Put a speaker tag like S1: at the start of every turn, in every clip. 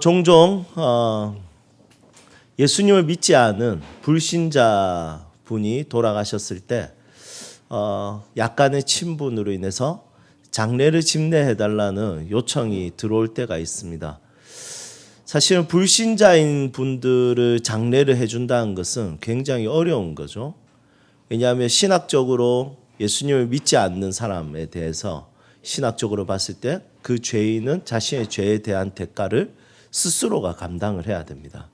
S1: 종종 예수님을 믿지 않은 불신자 분이 돌아가셨을 때 약간의 친분으로 인해서 장례를 집례해달라는 요청이 들어올 때가 있습니다. 사실은 불신자인 분들을 장례를 해준다는 것은 굉장히 어려운 거죠. 왜냐하면 신학적으로 예수님을 믿지 않는 사람에 대해서 신학적으로 봤을 때 그 죄인은 자신의 죄에 대한 대가를 스스로가 감당을 해야 됩니다.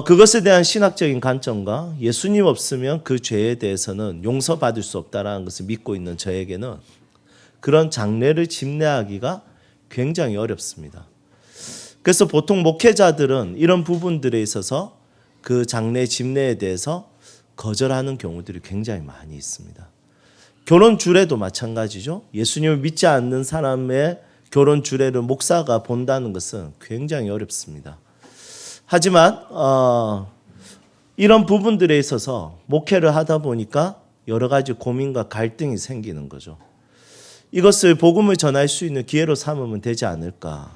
S1: 그것에 대한 신학적인 관점과 예수님 없으면 그 죄에 대해서는 용서받을 수 없다는 것을 믿고 있는 저에게는 그런 장례를 집례하기가 굉장히 어렵습니다. 그래서 보통 목회자들은 이런 부분들에 있어서 그 장례 집례에 대해서 거절하는 경우들이 굉장히 많이 있습니다. 결혼 주례도 마찬가지죠. 예수님을 믿지 않는 사람의 결혼 주례를 목사가 본다는 것은 굉장히 어렵습니다. 하지만 이런 부분들에 있어서 목회를 하다 보니까 여러 가지 고민과 갈등이 생기는 거죠. 이것을 복음을 전할 수 있는 기회로 삼으면 되지 않을까.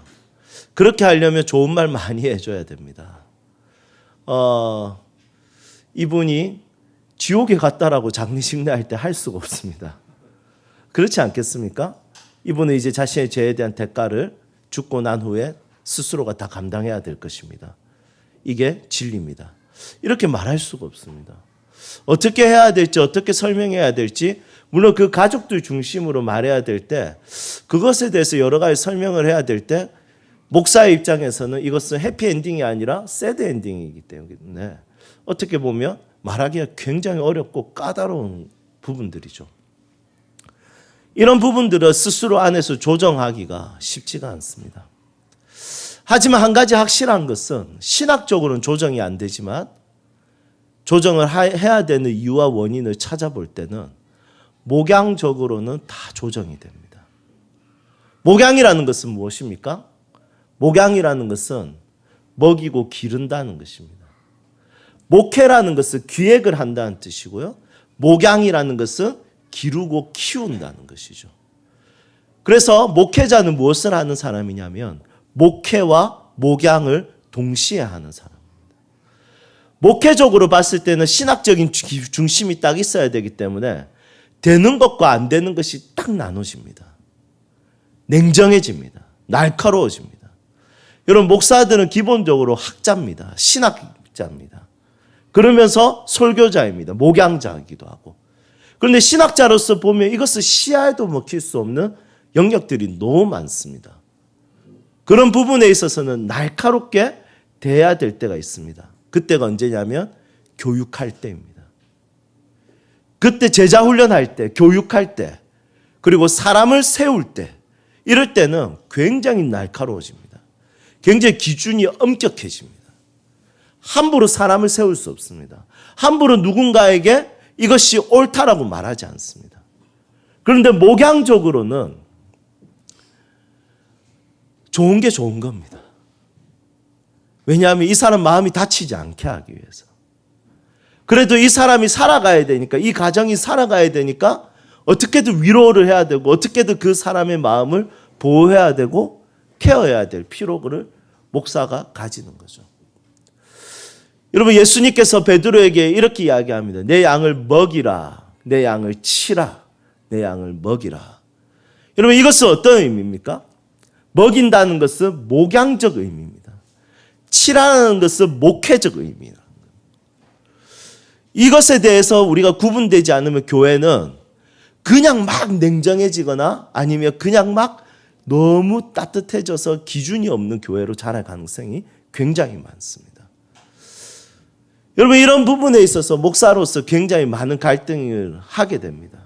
S1: 그렇게 하려면 좋은 말 많이 해줘야 됩니다. 이분이 지옥에 갔다라고 장례식례할 때 할 수가 없습니다. 그렇지 않겠습니까? 이분은 이제 자신의 죄에 대한 대가를 죽고 난 후에 스스로가 다 감당해야 될 것입니다. 이게 진리입니다. 이렇게 말할 수가 없습니다. 어떻게 해야 될지, 어떻게 설명해야 될지, 물론 그 가족들 중심으로 말해야 될 때, 그것에 대해서 여러 가지 설명을 해야 될 때, 목사의 입장에서는 이것은 해피엔딩이 아니라 새드엔딩이기 때문에 어떻게 보면 말하기가 굉장히 어렵고 까다로운 부분들이죠. 이런 부분들을 스스로 안에서 조정하기가 쉽지가 않습니다. 하지만 한 가지 확실한 것은 신학적으로는 조정이 안 되지만 조정을 해야 되는 이유와 원인을 찾아볼 때는 목양적으로는 다 조정이 됩니다. 목양이라는 것은 무엇입니까? 목양이라는 것은 먹이고 기른다는 것입니다. 목회라는 것은 기획을 한다는 뜻이고요. 목양이라는 것은 기르고 키운다는 것이죠. 그래서 목회자는 무엇을 하는 사람이냐면 목회와 목양을 동시에 하는 사람입니다. 목회적으로 봤을 때는 신학적인 중심이 딱 있어야 되기 때문에 되는 것과 안 되는 것이 딱 나눠집니다. 냉정해집니다. 날카로워집니다. 여러분, 목사들은 기본적으로 학자입니다. 신학자입니다. 그러면서 설교자입니다. 목양자이기도 하고. 그런데 신학자로서 보면 이것을 시야에도 먹힐 수 없는 영역들이 너무 많습니다. 그런 부분에 있어서는 날카롭게 대해야 될 때가 있습니다. 그때가 언제냐면 교육할 때입니다. 그때 제자 훈련할 때, 교육할 때, 그리고 사람을 세울 때, 이럴 때는 굉장히 날카로워집니다. 굉장히 기준이 엄격해집니다. 함부로 사람을 세울 수 없습니다. 함부로 누군가에게 이것이 옳다라고 말하지 않습니다. 그런데 목양적으로는 좋은 게 좋은 겁니다. 왜냐하면 이 사람 마음이 다치지 않게 하기 위해서. 그래도 이 사람이 살아가야 되니까, 이 가정이 살아가야 되니까 어떻게든 위로를 해야 되고 어떻게든 그 사람의 마음을 보호해야 되고 케어해야 될 필요를 목사가 가지는 거죠. 여러분, 예수님께서 베드로에게 이렇게 이야기합니다. 내 양을 먹이라, 내 양을 치라, 내 양을 먹이라. 여러분, 이것은 어떤 의미입니까? 먹인다는 것은 목양적 의미입니다. 치라는 것은 목회적 의미입니다. 이것에 대해서 우리가 구분되지 않으면 교회는 그냥 막 냉정해지거나 아니면 그냥 막 너무 따뜻해져서 기준이 없는 교회로 자랄 가능성이 굉장히 많습니다. 여러분, 이런 부분에 있어서 목사로서 굉장히 많은 갈등을 하게 됩니다.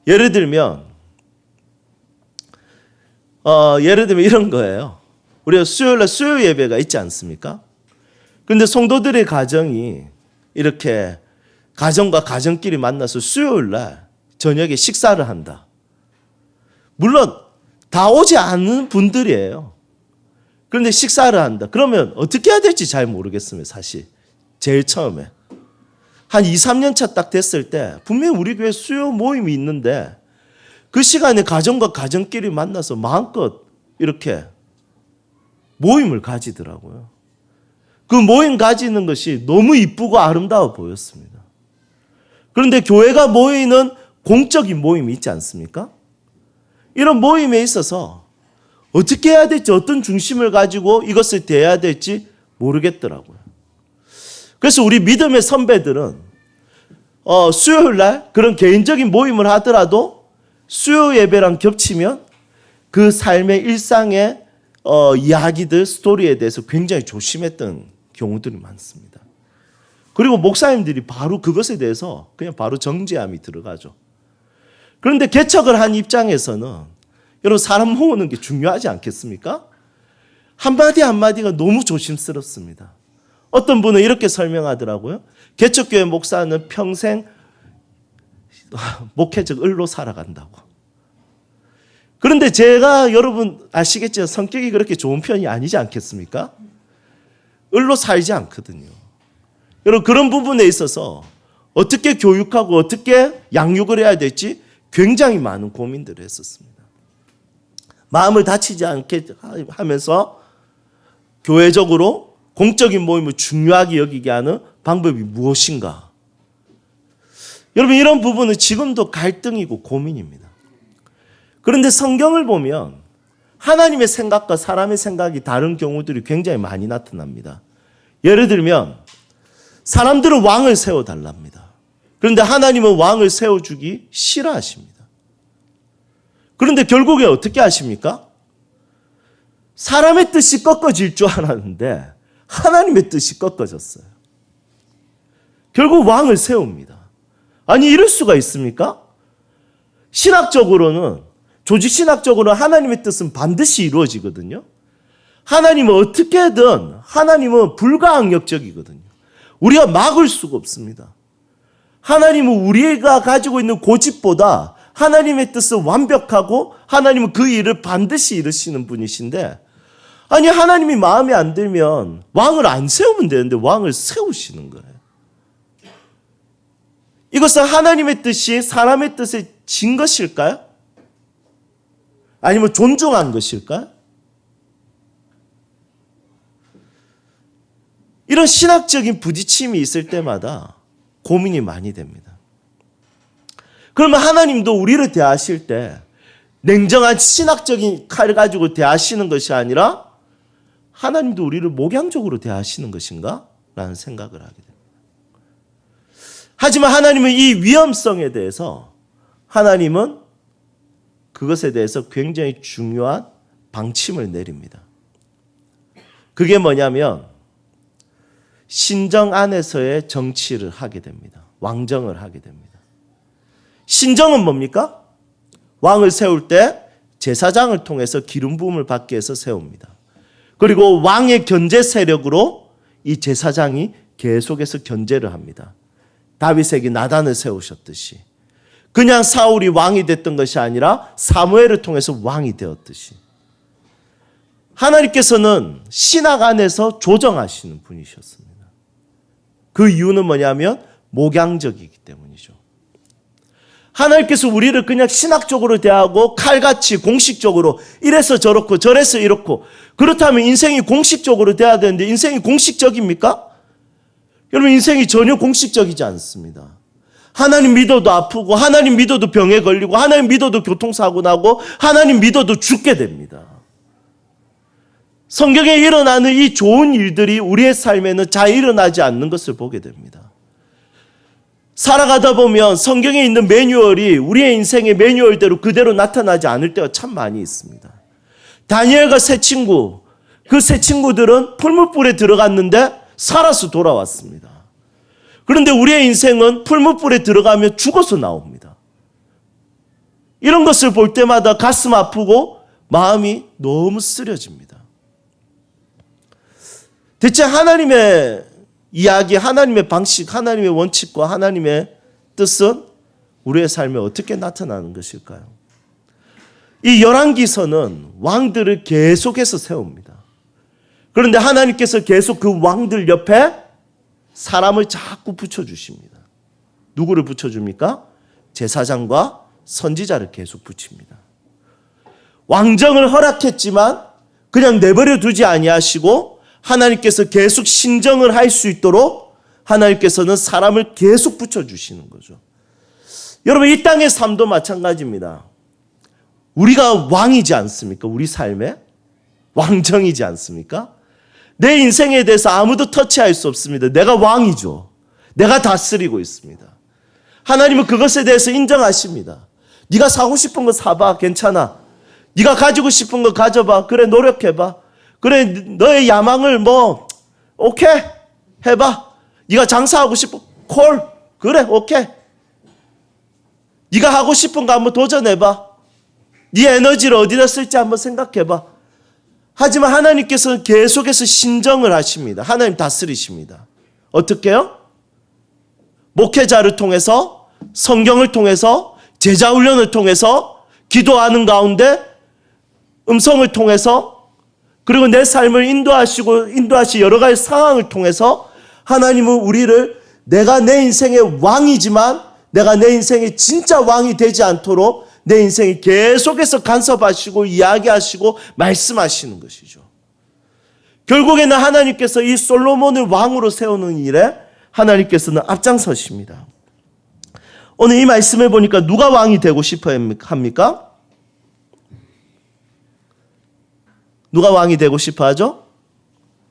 S1: 예를 들면 이런 거예요. 우리가 수요일날 수요 예배가 있지 않습니까? 그런데 성도들의 가정이 이렇게 가정과 가정끼리 만나서 수요일날 저녁에 식사를 한다. 물론 다 오지 않은 분들이에요. 그런데 식사를 한다. 그러면 어떻게 해야 될지 잘 모르겠습니다, 사실. 제일 처음에. 한 2, 3년 차 딱 됐을 때 분명히 우리 교회 수요 모임이 있는데 그 시간에 가정과 가정끼리 만나서 마음껏 이렇게 모임을 가지더라고요. 그 모임 가지는 것이 너무 이쁘고 아름다워 보였습니다. 그런데 교회가 모이는 공적인 모임이 있지 않습니까? 이런 모임에 있어서 어떻게 해야 될지, 어떤 중심을 가지고 이것을 대해야 될지 모르겠더라고요. 그래서 우리 믿음의 선배들은 수요일 날 그런 개인적인 모임을 하더라도 수요 예배랑 겹치면 그 삶의 일상의 이야기들, 스토리에 대해서 굉장히 조심했던 경우들이 많습니다. 그리고 목사님들이 바로 그것에 대해서 그냥 바로 정죄함이 들어가죠. 그런데 개척을 한 입장에서는 여러분, 사람 모으는 게 중요하지 않겠습니까? 한마디 한마디가 너무 조심스럽습니다. 어떤 분은 이렇게 설명하더라고요. 개척교회 목사는 평생 목회적 을로 살아간다고. 그런데 제가 여러분 아시겠지만 성격이 그렇게 좋은 편이 아니지 않겠습니까? 을로 살지 않거든요. 여러분, 그런 부분에 있어서 어떻게 교육하고 어떻게 양육을 해야 될지 굉장히 많은 고민들을 했었습니다. 마음을 다치지 않게 하면서 교회적으로 공적인 모임을 중요하게 여기게 하는 방법이 무엇인가? 여러분, 이런 부분은 지금도 갈등이고 고민입니다. 그런데 성경을 보면 하나님의 생각과 사람의 생각이 다른 경우들이 굉장히 많이 나타납니다. 예를 들면 사람들은 왕을 세워달랍니다. 그런데 하나님은 왕을 세워주기 싫어하십니다. 그런데 결국에 어떻게 하십니까? 사람의 뜻이 꺾어질 줄 알았는데 하나님의 뜻이 꺾어졌어요. 결국 왕을 세웁니다. 아니, 이럴 수가 있습니까? 신학적으로는, 조직신학적으로는 하나님의 뜻은 반드시 이루어지거든요. 하나님은 어떻게든, 하나님은 불가항력적이거든요. 우리가 막을 수가 없습니다. 하나님은 우리가 가지고 있는 고집보다 하나님의 뜻은 완벽하고 하나님은 그 일을 반드시 이루시는 분이신데, 아니, 하나님이 마음에 안 들면 왕을 안 세우면 되는데 왕을 세우시는 거예요. 이것은 하나님의 뜻이 사람의 뜻에 진 것일까요? 아니면 존중한 것일까요? 이런 신학적인 부딪힘이 있을 때마다 고민이 많이 됩니다. 그러면 하나님도 우리를 대하실 때 냉정한 신학적인 칼을 가지고 대하시는 것이 아니라 하나님도 우리를 목양적으로 대하시는 것인가? 라는 생각을 하게 됩니다. 하지만 하나님은 이 위험성에 대해서, 하나님은 그것에 대해서 굉장히 중요한 방침을 내립니다. 그게 뭐냐면 신정 안에서의 정치를 하게 됩니다. 왕정을 하게 됩니다. 신정은 뭡니까? 왕을 세울 때 제사장을 통해서 기름 부음을 받게 해서 세웁니다. 그리고 왕의 견제 세력으로 이 제사장이 계속해서 견제를 합니다. 다윗에게 나단을 세우셨듯이, 그냥 사울이 왕이 됐던 것이 아니라 사무엘을 통해서 왕이 되었듯이, 하나님께서는 신학 안에서 조정하시는 분이셨습니다. 그 이유는 뭐냐면 목양적이기 때문이죠. 하나님께서 우리를 그냥 신학적으로 대하고 칼같이 공식적으로 이래서 저렇고 저래서 이렇고, 그렇다면 인생이 공식적으로 돼야 되는데 인생이 공식적입니까? 여러분, 인생이 전혀 공식적이지 않습니다. 하나님 믿어도 아프고, 하나님 믿어도 병에 걸리고, 하나님 믿어도 교통사고 나고, 하나님 믿어도 죽게 됩니다. 성경에 일어나는 이 좋은 일들이 우리의 삶에는 잘 일어나지 않는 것을 보게 됩니다. 살아가다 보면 성경에 있는 매뉴얼이 우리의 인생의 매뉴얼대로 그대로 나타나지 않을 때가 참 많이 있습니다. 다니엘과 세 친구, 그 세 친구들은 풀무불에 들어갔는데 살아서 돌아왔습니다. 그런데 우리의 인생은 풀무불에 들어가면 죽어서 나옵니다. 이런 것을 볼 때마다 가슴 아프고 마음이 너무 쓰려집니다. 대체 하나님의 이야기, 하나님의 방식, 하나님의 원칙과 하나님의 뜻은 우리의 삶에 어떻게 나타나는 것일까요? 이 열왕기서는 왕들을 계속해서 세웁니다. 그런데 하나님께서 계속 그 왕들 옆에 사람을 자꾸 붙여주십니다. 누구를 붙여줍니까? 제사장과 선지자를 계속 붙입니다. 왕정을 허락했지만 그냥 내버려 두지 아니하시고 하나님께서 계속 신정을 할 수 있도록 하나님께서는 사람을 계속 붙여주시는 거죠. 여러분, 이 땅의 삶도 마찬가지입니다. 우리가 왕이지 않습니까? 우리 삶에 왕정이지 않습니까? 내 인생에 대해서 아무도 터치할 수 없습니다. 내가 왕이죠. 내가 다스리고 있습니다. 하나님은 그것에 대해서 인정하십니다. 네가 사고 싶은 거 사봐. 괜찮아. 네가 가지고 싶은 거 가져봐. 그래, 노력해봐. 그래, 너의 야망을 오케이 해봐. 네가 장사하고 싶어. 콜. 그래, 오케이. 네가 하고 싶은 거 한번 도전해봐. 네 에너지를 어디다 쓸지 한번 생각해봐. 하지만 하나님께서는 계속해서 신정을 하십니다. 하나님 다스리십니다. 어떻게 해요? 목회자를 통해서, 성경을 통해서, 제자훈련을 통해서, 기도하는 가운데 음성을 통해서, 그리고 내 삶을 인도하시 여러 가지 상황을 통해서 하나님은 우리를 내가 내 인생의 왕이지만 내가 내 인생의 진짜 왕이 되지 않도록 내 인생이 계속해서 간섭하시고 이야기하시고 말씀하시는 것이죠. 결국에는 하나님께서 이 솔로몬을 왕으로 세우는 일에 하나님께서는 앞장서십니다. 오늘 이 말씀을 보니까 누가 왕이 되고 싶어 합니까? 누가 왕이 되고 싶어 하죠?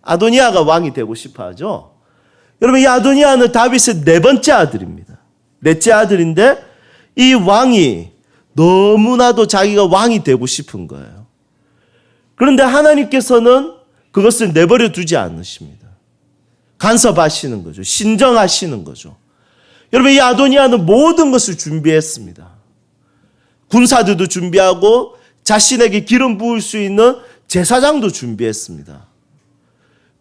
S1: 아도니아가 왕이 되고 싶어 하죠. 여러분, 이 아도니아는 다윗의 네 번째 아들입니다. 넷째 아들인데 이 왕이 너무나도 자기가 왕이 되고 싶은 거예요. 그런데 하나님께서는 그것을 내버려 두지 않으십니다. 간섭하시는 거죠. 신정하시는 거죠. 여러분, 이 아도니아는 모든 것을 준비했습니다. 군사들도 준비하고 자신에게 기름 부을 수 있는 제사장도 준비했습니다.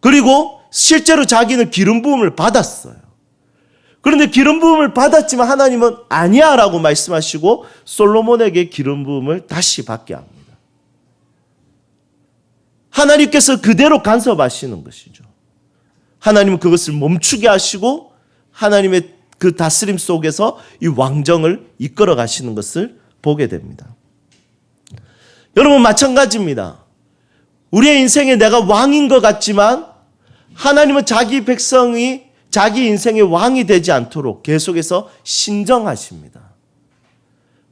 S1: 그리고 실제로 자기는 기름 부음을 받았어요. 그런데 기름 부음을 받았지만 하나님은 아니야 라고 말씀하시고 솔로몬에게 기름 부음을 다시 받게 합니다. 하나님께서 그대로 간섭하시는 것이죠. 하나님은 그것을 멈추게 하시고 하나님의 그 다스림 속에서 이 왕정을 이끌어 가시는 것을 보게 됩니다. 여러분, 마찬가지입니다. 우리의 인생에 내가 왕인 것 같지만 하나님은 자기 백성이 자기 인생의 왕이 되지 않도록 계속해서 신정하십니다.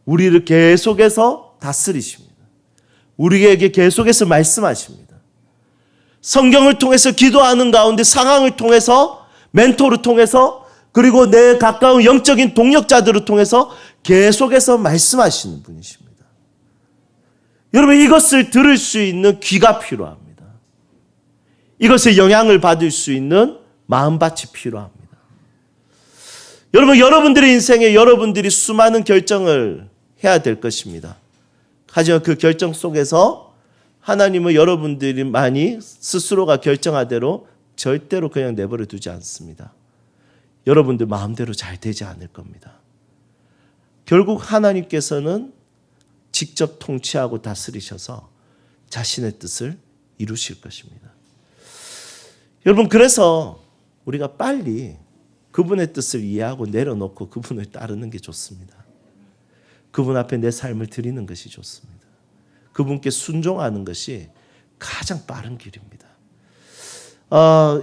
S1: 우리를 계속해서 다스리십니다. 우리에게 계속해서 말씀하십니다. 성경을 통해서 기도하는 가운데 상황을 통해서 멘토를 통해서 그리고 내 가까운 영적인 동역자들을 통해서 계속해서 말씀하시는 분이십니다. 여러분, 이것을 들을 수 있는 귀가 필요합니다. 이것에 영향을 받을 수 있는 마음밭이 필요합니다. 여러분, 여러분들의 인생에 여러분들이 수많은 결정을 해야 될 것입니다. 하지만 그 결정 속에서 하나님은 여러분들이 많이 스스로가 결정하대로 절대로 그냥 내버려 두지 않습니다. 여러분들 마음대로 잘 되지 않을 겁니다. 결국 하나님께서는 직접 통치하고 다스리셔서 자신의 뜻을 이루실 것입니다. 여러분, 그래서 우리가 빨리 그분의 뜻을 이해하고 내려놓고 그분을 따르는 게 좋습니다. 그분 앞에 내 삶을 드리는 것이 좋습니다. 그분께 순종하는 것이 가장 빠른 길입니다.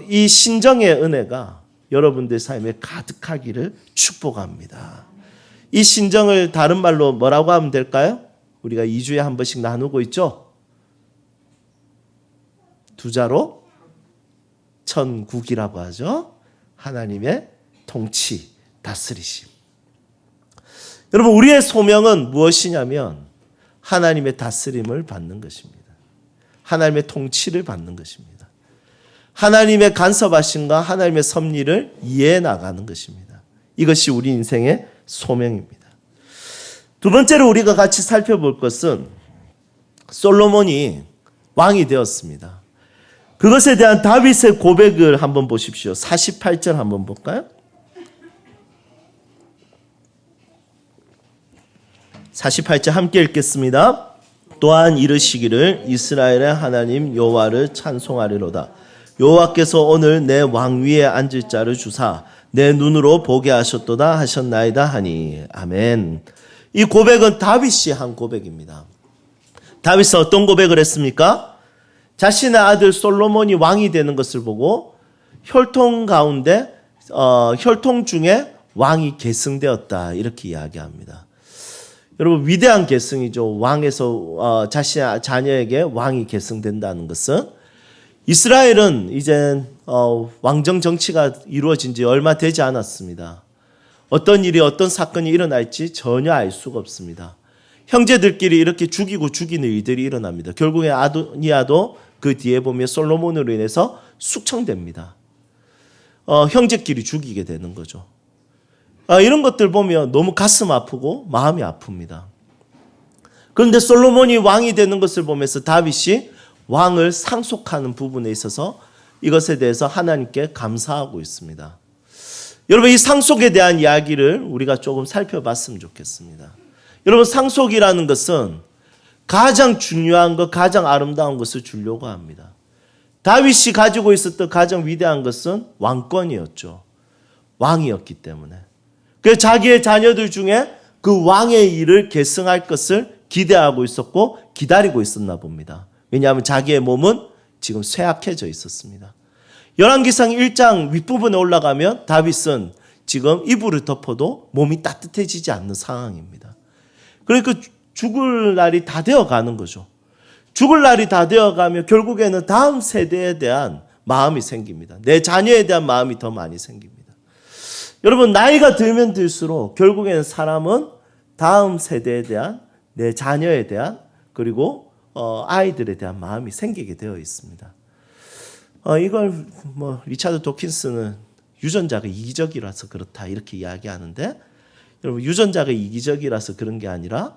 S1: 이 신정의 은혜가 여러분들 삶에 가득하기를 축복합니다. 이 신정을 다른 말로 뭐라고 하면 될까요? 우리가 2주에 한 번씩 나누고 있죠? 두 자로 천국이라고 하죠. 하나님의 통치, 다스리심. 여러분, 우리의 소명은 무엇이냐면 하나님의 다스림을 받는 것입니다. 하나님의 통치를 받는 것입니다. 하나님의 간섭하심과 하나님의 섭리를 이해해 나가는 것입니다. 이것이 우리 인생의 소명입니다. 두 번째로 우리가 같이 살펴볼 것은 솔로몬이 왕이 되었습니다. 그것에 대한 다윗의 고백을 한번 보십시오. 48절 한번 볼까요? 48절 함께 읽겠습니다. 또한 이르시기를 이스라엘의 하나님 여호와를 찬송하리로다. 여호와께서 오늘 내 왕위에 앉을 자를 주사 내 눈으로 보게 하셨도다 하셨나이다 하니. 아멘. 이 고백은 다윗이 한 고백입니다. 다윗은 어떤 고백을 했습니까? 자신의 아들 솔로몬이 왕이 되는 것을 보고 혈통 중에 왕이 계승되었다 이렇게 이야기합니다. 여러분 위대한 계승이죠. 왕에서 자신의 자녀에게 왕이 계승된다는 것은 이스라엘은 이제 왕정 정치가 이루어진 지 얼마 되지 않았습니다. 어떤 일이 어떤 사건이 일어날지 전혀 알 수가 없습니다. 형제들끼리 이렇게 죽이고 죽이는 일들이 일어납니다. 결국에 아도니아도 그 뒤에 보면 솔로몬으로 인해서 숙청됩니다. 형제끼리 죽이게 되는 거죠. 이런 것들 보면 너무 가슴 아프고 마음이 아픕니다. 그런데 솔로몬이 왕이 되는 것을 보면서 다윗이 왕을 상속하는 부분에 있어서 이것에 대해서 하나님께 감사하고 있습니다. 여러분 이 상속에 대한 이야기를 우리가 조금 살펴봤으면 좋겠습니다. 여러분 상속이라는 것은 가장 중요한 것, 가장 아름다운 것을 주려고 합니다. 다윗이 가지고 있었던 가장 위대한 것은 왕권이었죠. 왕이었기 때문에. 그래서 자기의 자녀들 중에 그 왕의 일을 계승할 것을 기대하고 있었고 기다리고 있었나 봅니다. 왜냐하면 자기의 몸은 지금 쇠약해져 있었습니다. 열왕기상 1장 윗부분에 올라가면 다윗은 지금 이불을 덮어도 몸이 따뜻해지지 않는 상황입니다. 그러니까 죽을 날이 다 되어가는 거죠. 죽을 날이 다 되어가면 결국에는 다음 세대에 대한 마음이 생깁니다. 내 자녀에 대한 마음이 더 많이 생깁니다. 여러분 나이가 들면 들수록 결국에는 사람은 다음 세대에 대한 내 자녀에 대한 그리고 아이들에 대한 마음이 생기게 되어 있습니다. 이걸 리차드 도킨스는 유전자가 이기적이라서 그렇다 이렇게 이야기하는데 여러분 유전자가 이기적이라서 그런 게 아니라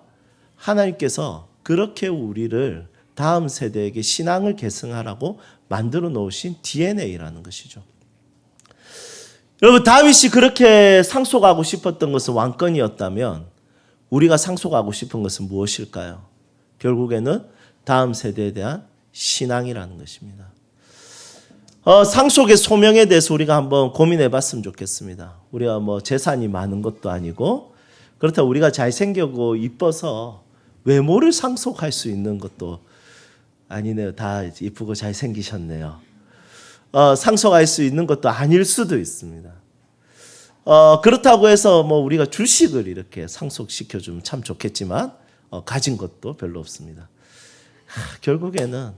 S1: 하나님께서 그렇게 우리를 다음 세대에게 신앙을 계승하라고 만들어 놓으신 DNA라는 것이죠. 여러분 다윗이 그렇게 상속하고 싶었던 것은 왕권이었다면 우리가 상속하고 싶은 것은 무엇일까요? 결국에는 다음 세대에 대한 신앙이라는 것입니다. 상속의 소명에 대해서 우리가 한번 고민해 봤으면 좋겠습니다. 우리가 재산이 많은 것도 아니고 그렇다고 우리가 잘생기고 이뻐서 외모를 상속할 수 있는 것도 아니네요. 다 이쁘고 잘생기셨네요. 상속할 수 있는 것도 아닐 수도 있습니다. 그렇다고 해서 우리가 주식을 이렇게 상속시켜주면 참 좋겠지만 가진 것도 별로 없습니다. 결국에는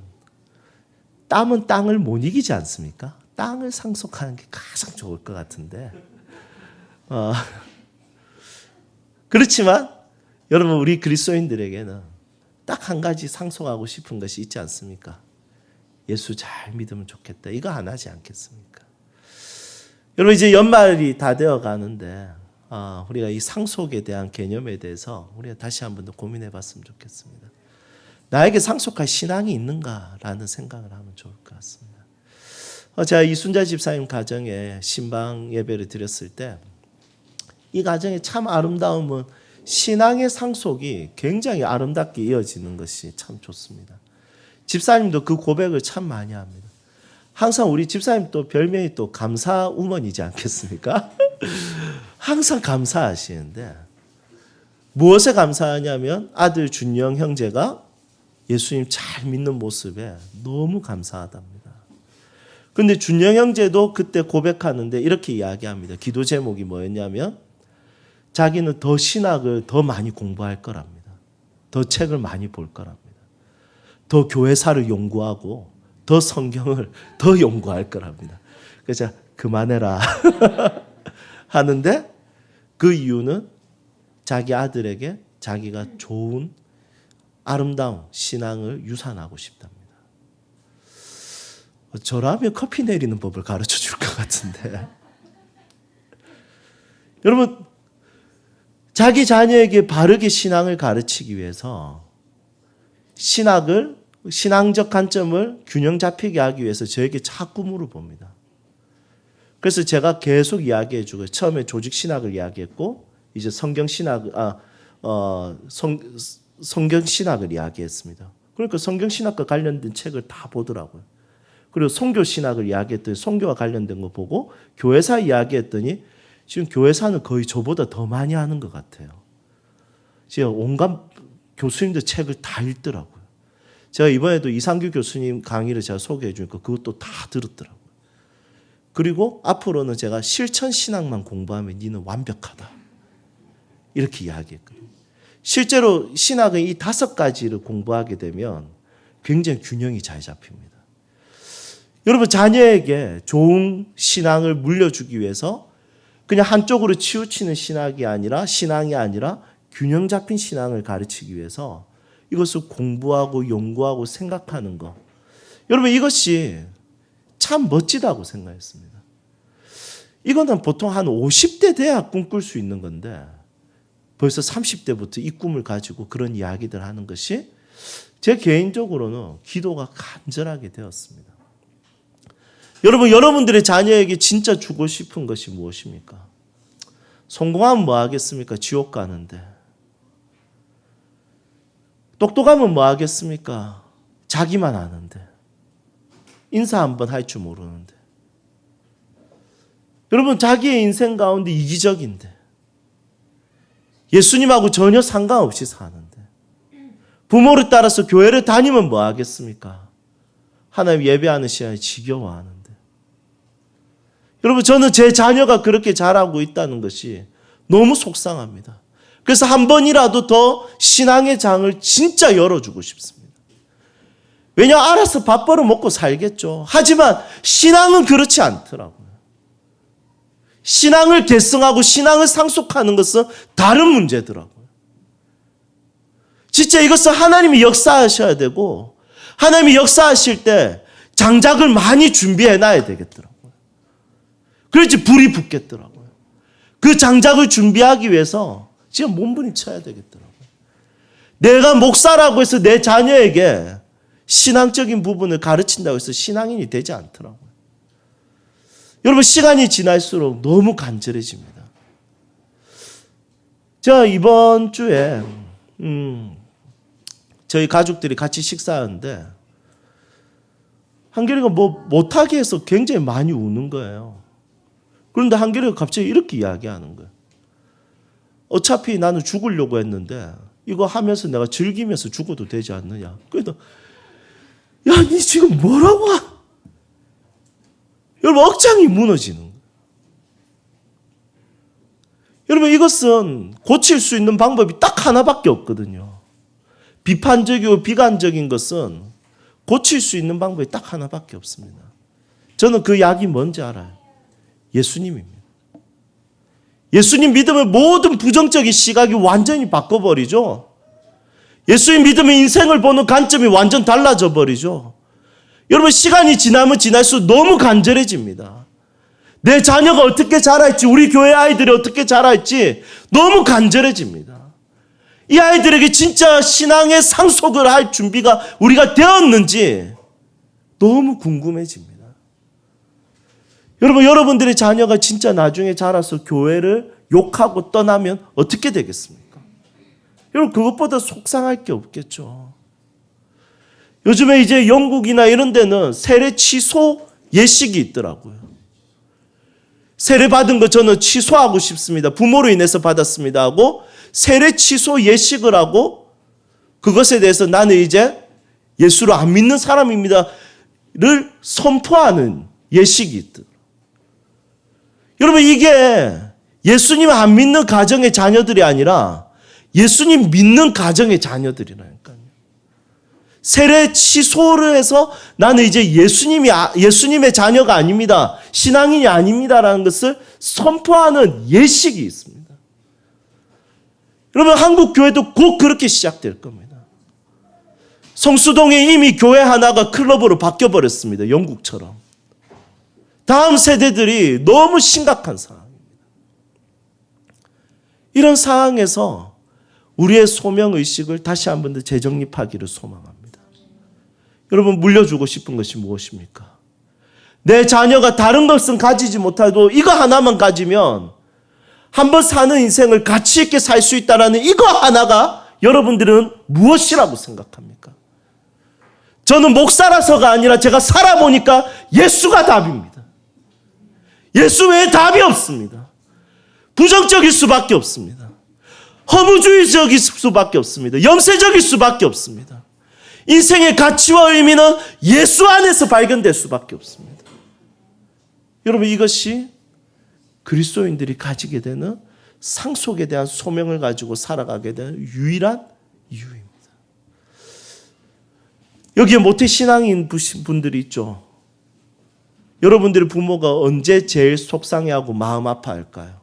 S1: 땀은 땅을 못 이기지 않습니까? 땅을 상속하는 게 가장 좋을 것 같은데 그렇지만 여러분 우리 그리스도인들에게는 딱 한 가지 상속하고 싶은 것이 있지 않습니까? 예수 잘 믿으면 좋겠다. 이거 안 하지 않겠습니까? 여러분 이제 연말이 다 되어 가는데 우리가 이 상속에 대한 개념에 대해서 우리가 다시 한번 더 고민해 봤으면 좋겠습니다. 나에게 상속할 신앙이 있는가라는 생각을 하면 좋을 것 같습니다. 제가 이순자 집사님 가정에 신방 예배를 드렸을 때 이 가정의 참 아름다움은 신앙의 상속이 굉장히 아름답게 이어지는 것이 참 좋습니다. 집사님도 그 고백을 참 많이 합니다. 항상 우리 집사님 또 별명이 또 감사 우먼이지 않겠습니까? 항상 감사하시는데 무엇에 감사하냐면 아들 준영 형제가 예수님 잘 믿는 모습에 너무 감사하답니다. 그런데 준영 형제도 그때 고백하는데 이렇게 이야기합니다. 기도 제목이 뭐였냐면 자기는 더 신학을 더 많이 공부할 거랍니다. 더 책을 많이 볼 거랍니다. 더 교회사를 연구하고 더 성경을 더 연구할 거랍니다. 그래서 그만해라 하는데 그 이유는 자기 아들에게 자기가 좋은 아름다운 신앙을 유산하고 싶답니다. 저라면 커피 내리는 법을 가르쳐 줄 것 같은데 여러분 자기 자녀에게 바르게 신앙을 가르치기 위해서 신앙적 관점을 균형 잡히게 하기 위해서 저에게 자꾸 물어봅니다. 그래서 제가 계속 이야기해 주고 처음에 조직 신학을 이야기했고 이제 성경 신학을 이야기했습니다. 그러니까 성경 신학과 관련된 책을 다 보더라고요. 그리고 선교 신학을 이야기했더니 선교와 관련된 거 보고 교회사 이야기했더니 지금 교회사는 거의 저보다 더 많이 하는 것 같아요. 지금 온갖 교수님들 책을 다 읽더라고요. 제가 이번에도 이상규 교수님 강의를 제가 소개해 주니까 그것도 다 들었더라고요. 그리고 앞으로는 제가 실천 신앙만 공부하면 니는 완벽하다. 이렇게 이야기했거든요. 실제로 신학은 이 5가지를 공부하게 되면 굉장히 균형이 잘 잡힙니다. 여러분, 자녀에게 좋은 신앙을 물려주기 위해서 그냥 한쪽으로 치우치는 신앙이 아니라 균형 잡힌 신앙을 가르치기 위해서 이것을 공부하고 연구하고 생각하는 것. 여러분, 이것이 참 멋지다고 생각했습니다. 이거는 보통 한 50대 돼야 꿈꿀 수 있는 건데 벌써 30대부터 이 꿈을 가지고 그런 이야기들 하는 것이 제 개인적으로는 기도가 간절하게 되었습니다. 여러분, 여러분들의 자녀에게 진짜 주고 싶은 것이 무엇입니까? 성공하면 뭐 하겠습니까? 지옥 가는데. 똑똑하면 뭐 하겠습니까? 자기만 아는데. 인사 한번 할 줄 모르는데. 여러분, 자기의 인생 가운데 이기적인데. 예수님하고 전혀 상관없이 사는데. 부모를 따라서 교회를 다니면 뭐 하겠습니까? 하나님 예배하는 시간에 지겨워하는데. 여러분, 저는 제 자녀가 그렇게 자라고 있다는 것이 너무 속상합니다. 그래서 한 번이라도 더 신앙의 장을 진짜 열어주고 싶습니다. 왜냐, 알아서 밥 벌어 먹고 살겠죠. 하지만 신앙은 그렇지 않더라고요. 신앙을 계승하고 신앙을 상속하는 것은 다른 문제더라고요. 진짜 이것은 하나님이 역사하셔야 되고, 하나님이 역사하실 때 장작을 많이 준비해 놔야 되겠더라고요. 그렇지 불이 붙겠더라고요. 그 장작을 준비하기 위해서 지금 몸부림쳐야 되겠더라고요. 내가 목사라고 해서 내 자녀에게 신앙적인 부분을 가르친다고 해서 신앙인이 되지 않더라고요. 여러분, 시간이 지날수록 너무 간절해집니다. 제가 이번 주에 저희 가족들이 같이 식사하는데 한결이가 뭐 못하게 해서 굉장히 많이 우는 거예요. 그런데 한결이가 갑자기 이렇게 이야기하는 거예요. 어차피 나는 죽으려고 했는데 이거 하면서 내가 즐기면서 죽어도 되지 않느냐. 그래서 야, 니 지금 뭐라고? 여러분, 억장이 무너지는 거예요. 여러분, 이것은 고칠 수 있는 방법이 딱 하나밖에 없거든요. 비판적이고 비관적인 것은 고칠 수 있는 방법이 딱 하나밖에 없습니다. 저는 그 약이 뭔지 알아요. 예수님입니다. 예수님 믿으면 모든 부정적인 시각이 완전히 바꿔버리죠. 예수님 믿으면 인생을 보는 관점이 완전 달라져 버리죠. 여러분, 시간이 지나면 지날수록 너무 간절해집니다. 내 자녀가 어떻게 자랄지, 우리 교회 아이들이 어떻게 자랄지 너무 간절해집니다. 이 아이들에게 진짜 신앙의 상속을 할 준비가 우리가 되었는지 너무 궁금해집니다. 여러분, 여러분들의 자녀가 진짜 나중에 자라서 교회를 욕하고 떠나면 어떻게 되겠습니까? 여러분, 그것보다 속상할 게 없겠죠. 요즘에 이제 영국이나 이런 데는 세례 취소 예식이 있더라고요. 세례 받은 거 저는 취소하고 싶습니다. 부모로 인해서 받았습니다 하고 세례 취소 예식을 하고 그것에 대해서 나는 이제 예수를 안 믿는 사람입니다를 선포하는 예식이 있더라고요. 여러분, 이게 예수님 안 믿는 가정의 자녀들이 아니라 예수님 믿는 가정의 자녀들이라니까요. 세례 취소를 해서 나는 이제 예수님의 자녀가 아닙니다. 신앙인이 아닙니다라는 것을 선포하는 예식이 있습니다. 여러분, 한국 교회도 곧 그렇게 시작될 겁니다. 성수동에 이미 교회 하나가 클럽으로 바뀌어버렸습니다. 영국처럼. 다음 세대들이 너무 심각한 상황입니다. 이런 상황에서 우리의 소명의식을 다시 한 번 더 재정립하기를 소망합니다. 여러분, 물려주고 싶은 것이 무엇입니까? 내 자녀가 다른 것은 가지지 못하고 이거 하나만 가지면 한번 사는 인생을 가치 있게 살 수 있다는 이거 하나가 여러분들은 무엇이라고 생각합니까? 저는 목사라서가 아니라 제가 살아보니까 예수가 답입니다. 예수 외에 답이 없습니다. 부정적일 수밖에 없습니다. 허무주의적일 수밖에 없습니다. 염세적일 수밖에 없습니다. 인생의 가치와 의미는 예수 안에서 발견될 수밖에 없습니다. 여러분, 이것이 그리스도인들이 가지게 되는 상속에 대한 소명을 가지고 살아가게 되는 유일한 이유입니다. 여기에 모태신앙인 분들이 있죠. 여러분들의 부모가 언제 제일 속상해하고 마음 아파할까요?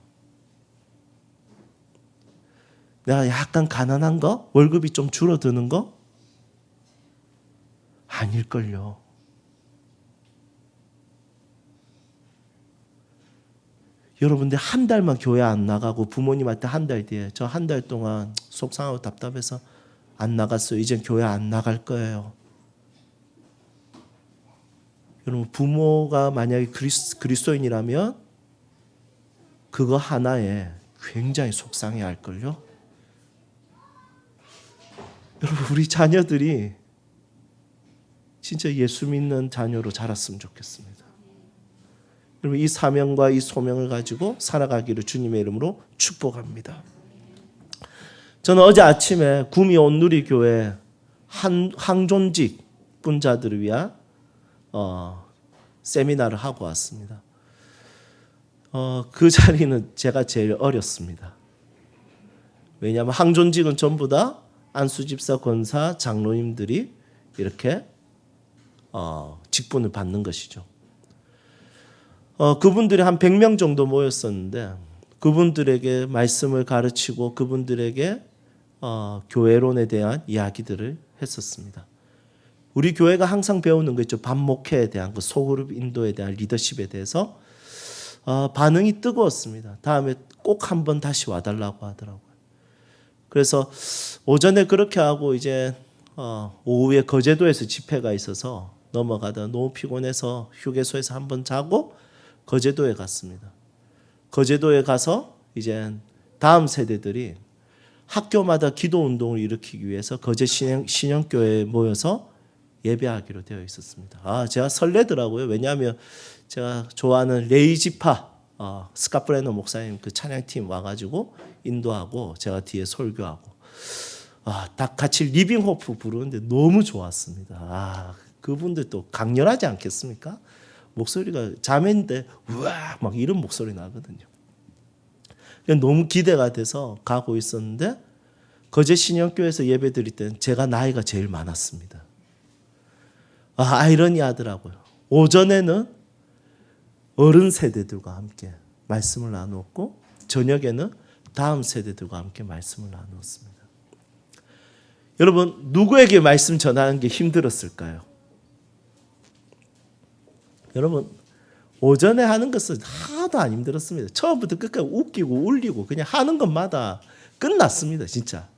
S1: 내가 약간 가난한 거? 월급이 좀 줄어드는 거? 아닐걸요. 여러분들 한 달만 교회 안 나가고 부모님한테 한 달 뒤에 저 한 달 동안 속상하고 답답해서 안 나갔어요. 이젠 교회 안 나갈 거예요. 여러분, 부모가 만약에 그리스도인이라면 그거 하나에 굉장히 속상해 할걸요. 여러분, 우리 자녀들이 진짜 예수 믿는 자녀로 자랐으면 좋겠습니다. 여러분, 이 사명과 이 소명을 가지고 살아가기를 주님의 이름으로 축복합니다. 저는 어제 아침에 구미 온누리교회 항존직 분자들을 위한 세미나를 하고 왔습니다. 그 자리는 제가 제일 어렸습니다. 왜냐하면 항존직은 전부 다 안수집사, 권사, 장로님들이 이렇게 직분을 받는 것이죠. 그분들이 한 100명 정도 모였었는데 그분들에게 말씀을 가르치고 그분들에게 교회론에 대한 이야기들을 했었습니다. 우리 교회가 항상 배우는 거 있죠. 반목회에 대한 그 소그룹 인도에 대한 리더십에 대해서 반응이 뜨거웠습니다. 다음에 꼭 한번 다시 와달라고 하더라고요. 그래서 오전에 그렇게 하고 이제 오후에 거제도에서 집회가 있어서 넘어가다 너무 피곤해서 휴게소에서 한번 자고 거제도에 갔습니다. 거제도에 가서 이제 다음 세대들이 학교마다 기도 운동을 일으키기 위해서 거제 신영교회에 모여서 예배하기로 되어 있었습니다. 제가 설레더라고요. 왜냐하면 제가 좋아하는 레이지파 스카프레너 목사님 그 찬양팀 와가지고 인도하고 제가 뒤에 설교하고 다 같이 리빙 호프 부르는데 너무 좋았습니다. 그분들 또 강렬하지 않겠습니까? 목소리가 자매인데 우와 막 이런 목소리 나거든요. 너무 기대가 돼서 가고 있었는데 거제 신영교회에서 예배 드릴 때는 제가 나이가 제일 많았습니다. 아이러니하더라고요. 오전에는 어른 세대들과 함께 말씀을 나누었고 저녁에는 다음 세대들과 함께 말씀을 나누었습니다. 여러분, 누구에게 말씀 전하는 게 힘들었을까요? 여러분, 오전에 하는 것은 하나도 안 힘들었습니다. 처음부터 끝까지 웃기고 울리고 그냥 하는 것마다 끝났습니다. 진짜.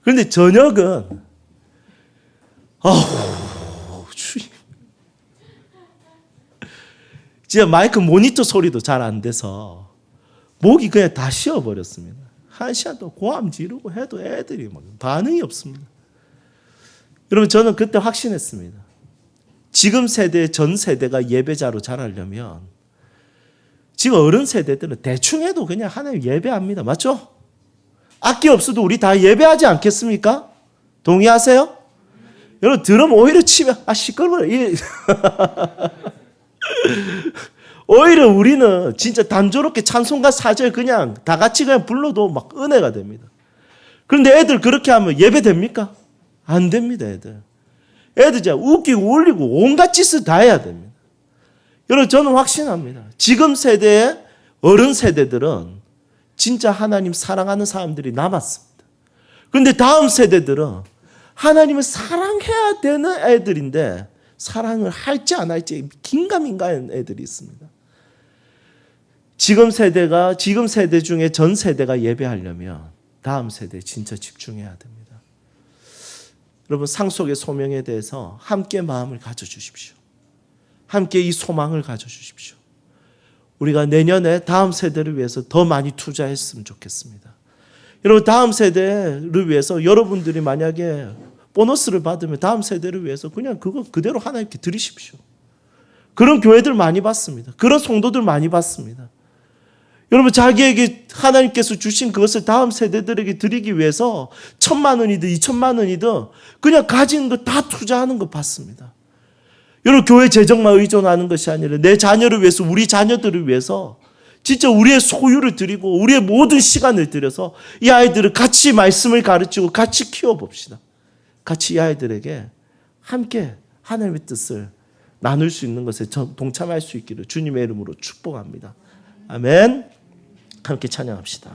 S1: 그런데 저녁은 주님, 진짜 마이크 모니터 소리도 잘 안 돼서 목이 그냥 다 쉬어버렸습니다. 1시간 동안 고함 지르고 해도 애들이 막 반응이 없습니다. 여러분, 저는 그때 확신했습니다. 지금 세대, 전 세대가 예배자로 자라려면 지금 어른 세대들은 대충 해도 그냥 하나님 예배합니다. 맞죠? 악기 없어도 우리 다 예배하지 않겠습니까? 동의하세요? 여러분, 들으면 오히려 치면 시끄러워요. 오히려 우리는 진짜 단조롭게 찬송가 4절 그냥 다 같이 그냥 불러도 막 은혜가 됩니다. 그런데 애들 그렇게 하면 예배 됩니까? 안 됩니다, 애들. 애들 진짜 웃기고 울리고 온갖 짓을 다 해야 됩니다. 여러분, 저는 확신합니다. 지금 세대의 어른 세대들은 진짜 하나님 사랑하는 사람들이 남았습니다. 그런데 다음 세대들은 하나님을 사랑해야 되는 애들인데 사랑을 할지 안 할지 긴가민가한 애들이 있습니다. 지금 세대 중에 전 세대가 예배하려면 다음 세대에 진짜 집중해야 됩니다. 여러분, 상속의 소명에 대해서 함께 마음을 가져주십시오. 함께 이 소망을 가져주십시오. 우리가 내년에 다음 세대를 위해서 더 많이 투자했으면 좋겠습니다. 여러분, 다음 세대를 위해서 여러분들이 만약에 보너스를 받으면 다음 세대를 위해서 그냥 그거 그대로 하나님께 드리십시오. 그런 교회들 많이 봤습니다. 그런 성도들 많이 봤습니다. 여러분 자기에게 하나님께서 주신 그것을 다음 세대들에게 드리기 위해서 1,000만 원이든 2,000만 원이든 그냥 가진 거 다 투자하는 거 봤습니다. 여러분 교회 재정만 의존하는 것이 아니라 내 자녀를 위해서 우리 자녀들을 위해서 진짜 우리의 소유를 드리고 우리의 모든 시간을 들여서 이 아이들을 같이 말씀을 가르치고 같이 키워봅시다. 같이 이 아이들에게 함께 하나님의 뜻을 나눌 수 있는 것에 동참할 수 있기를 주님의 이름으로 축복합니다. 아멘. 함께 찬양합시다.